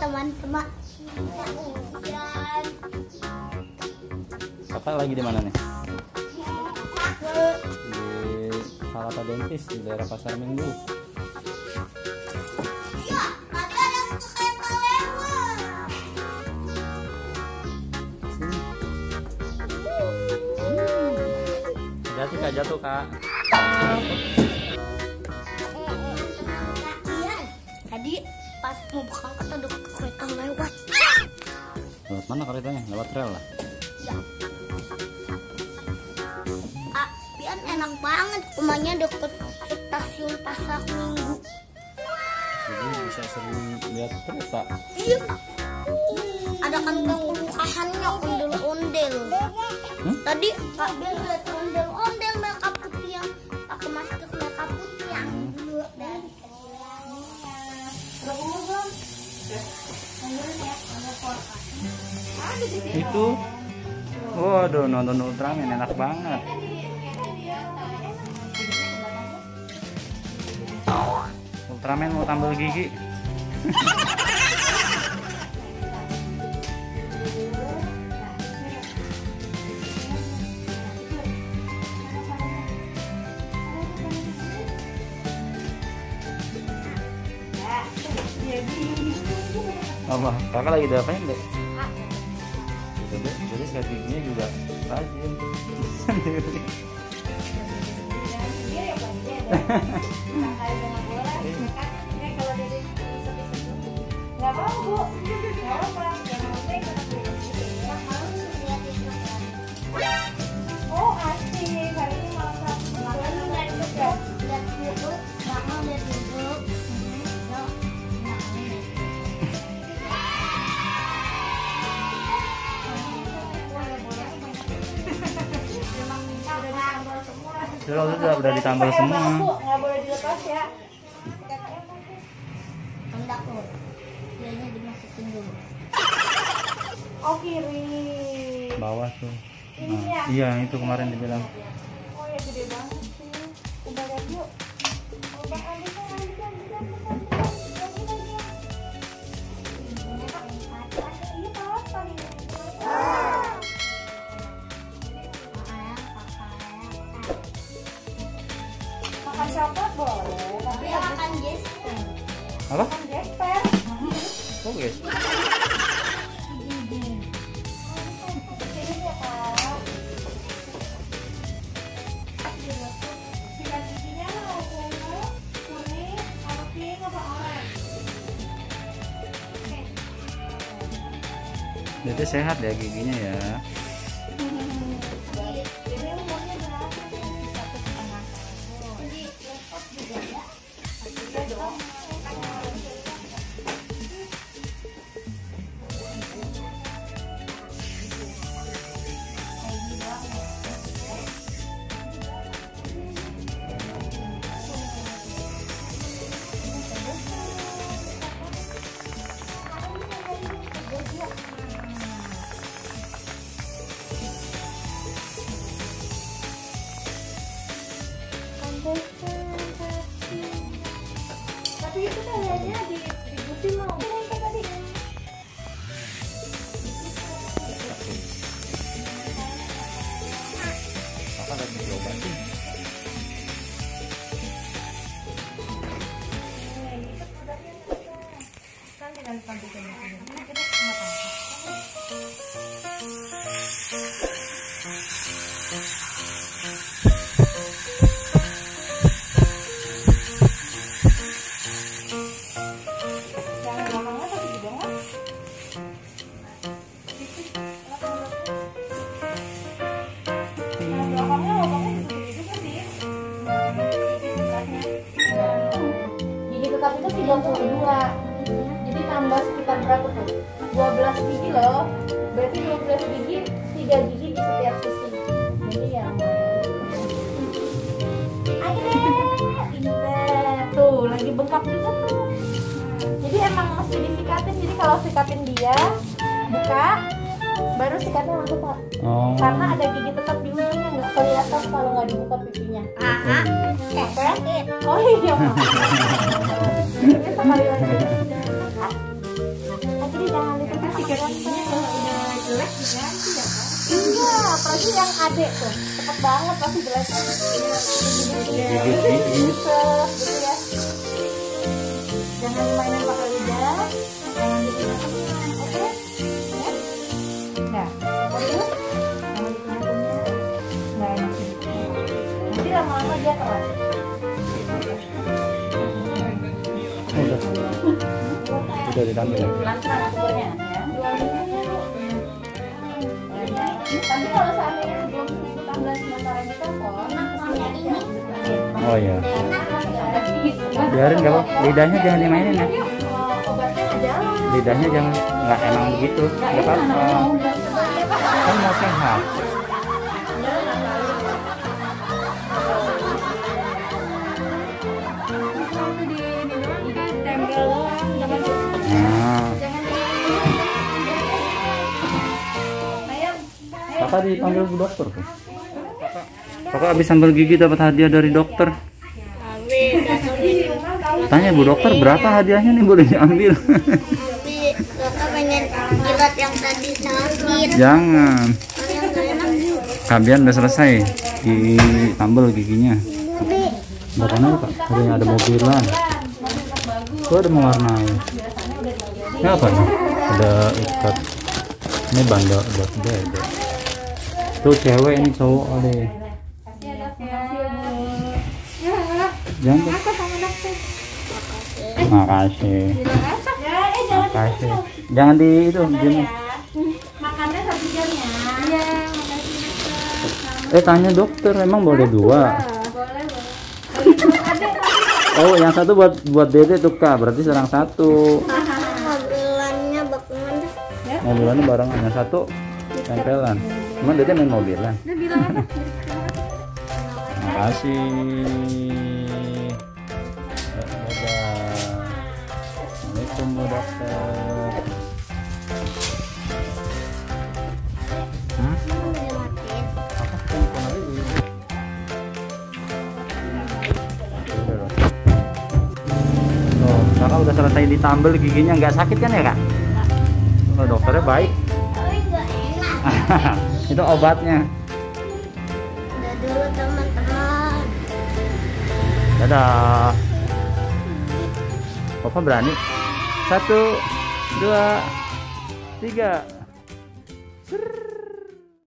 teman-teman. Kakak lagi di mana nih? Di Salata Dentis di daerah Pasar Minggu. Iya, tadi ada kereta lewat. Hati-hati Kak, jatuh Kak. Iya, tadi pas mau berangkat ada kereta lewat. Lewat mana keretanya? Lewat rel lah. Ya. Pian enak banget, rumahnya deket stasiun Pasar Minggu. Jadi bisa sering lihat kereta. Iya. Ada kantong kelurahannya, ondel-ondel. Tadi Kak Bian lihat ondel-ondel mereka putih yang pakai masker mereka putih yang dulu dari Itu, waduh, nonton Ultraman enak banget. Ultraman mau tambal gigi. Apa? Kakak lagi diapain deh? Jadi sikat giginya juga rajin sendiri. Nggak mau Bu, nggak apa. Oh asik, hari ini malam Sabtu. lihat YouTube, nggak mau lihat YouTube. Sudah ditambal semua. Nggak boleh dilepas ya. Hendak loh, biasanya dimasukin dulu. Oh kiri. Bawah tuh. Ini ya. Iya, itu kemarin dibilang. Oh ya gede banget sih. Coba lihat yuk. Oh, Bang Andi, Bang Andi, Bang Andi, Bang Andi, Bang Andi, Bang Andi. Ini apa nih? Makan coklat boleh, tapi Dia akan gesper. Apa? makan gesper. Oh guys. Ini ya Kak. Sikat giginya mau ungu, kuning, apa pink, apa orange? Jadi sehat ya giginya ya. Ini umurnya berapa sih? 1,5 tahun. Jadi laptop juga ya. Iya dong. Tapi itu kayaknya diikutin mau kan tadi. Kakak lagi coba sih. Kan dengan pembicaraan ini kita nggak tahu. Yang belakangnya tapi juga nggak. Yang belakangnya lubangnya gede juga sih. Gigi tetap itu 32. Jadi tambah sekitar berapa tuh? 12 gigi loh. Berarti 12 gigi, 3 gigi di setiap sisi. Jadi ya ayo deh, pinter. Tuh, lagi bengkak juga tuh. Jadi emang mesti disikatin. Jadi kalau sikatin dia, buka, baru sikatnya langsung Pak. Oh. Karena ada gigi tetap di ujungnya, nggak kelihatan kalau nggak dibuka pipinya. Sakit. Oh iya. Ini sekali lagi. diganti ya kan? Iya, apalagi yang adek tuh cepet banget pasti jelasnya. Gigit gigi. Gitu ya. Jangan mainin pakai lidah, jangan dikunyah-kunyah, oke? Ya? Nah, terus jangan dikunyah-kunyah, nggak enak sih. Nanti lama-lama dia keras. Udah ditambah ya. Pelan-pelan ukurnya ya. Tapi kalau seandainya sebelum seminggu tanggal sementara ini telepon, Oh iya. Biarin kalau lidahnya jangan dimainin ya. obatnya nggak jalan. Lidahnya jangan, nggak emang begitu. Nggak apa-apa. Kan mau sehat. Nah, kakak dipanggil bu dokter tuh. Kakak habis sambil gigi dapat hadiah dari dokter. Tanya bu dokter berapa hadiahnya nih, boleh diambil? Tapi kakak pengen jilat yang tadi sakit. Jangan. Yang gak enak. Kabian udah selesai ditambal giginya. Bahkan apa? Ada mobilan. Tuh ada mewarnai. Ini apa nih? Ada ikat. Ini bandel buat beda. Tuh cewek, ini cowok ada. Jangan. Makasih. Makasih. Jangan di itu gini. Makannya 1 jam ya. Iya, makasih. Tanya dokter, emang boleh 2? Boleh. Oh, yang satu buat Dede tuh Kak, berarti serang 1. Mobilannya bagaimana? Mobilannya barengan, yang satu tempelan. Cuman Dede main mobilan. Makasih. Dadah. Assalamualaikum Bu Dokter. Kakak udah selesai ditambal giginya, nggak sakit kan ya Kak? Oh, dokternya baik. Tapi gak enak. Itu obatnya. Udah dulu teman-teman. Dadah. Papa berani. 1, 2, 3.